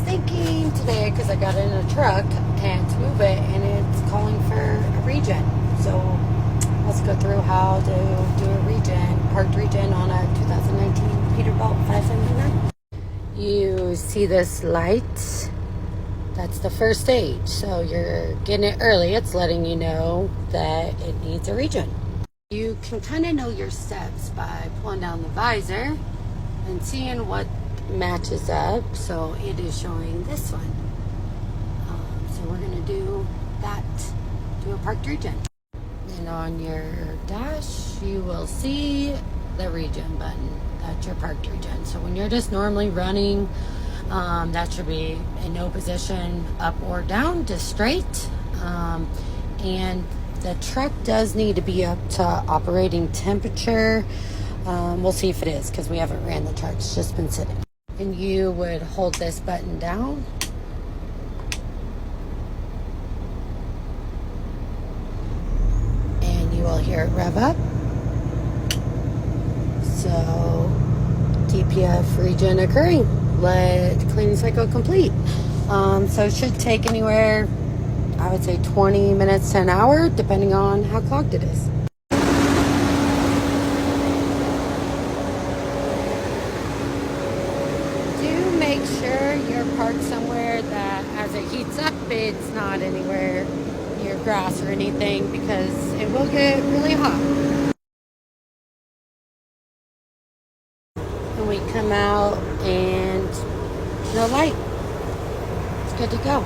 thinking today, because I got in a truck and to move it, and it's calling for a regen. So let's go through how to do a regen, parked regen on a 2019 Peterbilt 579. You see this light? That's the first stage. So you're getting it early. It's letting you know that it needs a regen. You can kind of know your steps by pulling down the visor and seeing what matches up. So it is showing this one. So we're going to do that, do a parked regen. And on your dash, you will see the regen button. That's your parked regen. So when you're just normally running, that should be in no position up or down, just straight. And the truck does need to be up to operating temperature. We'll see if it is, because we haven't ran the truck. It's just been sitting. And you would hold this button down. And you will hear it rev up. So, DPF regen occurring. Let cleaning cycle complete. So it should take anywhere, I would say 20 minutes to an hour, depending on how clogged it is. Do make sure you're parked somewhere that as it heats up, it's not anywhere near grass or anything, because it will get really hot. And we come out and no light. It's good to go.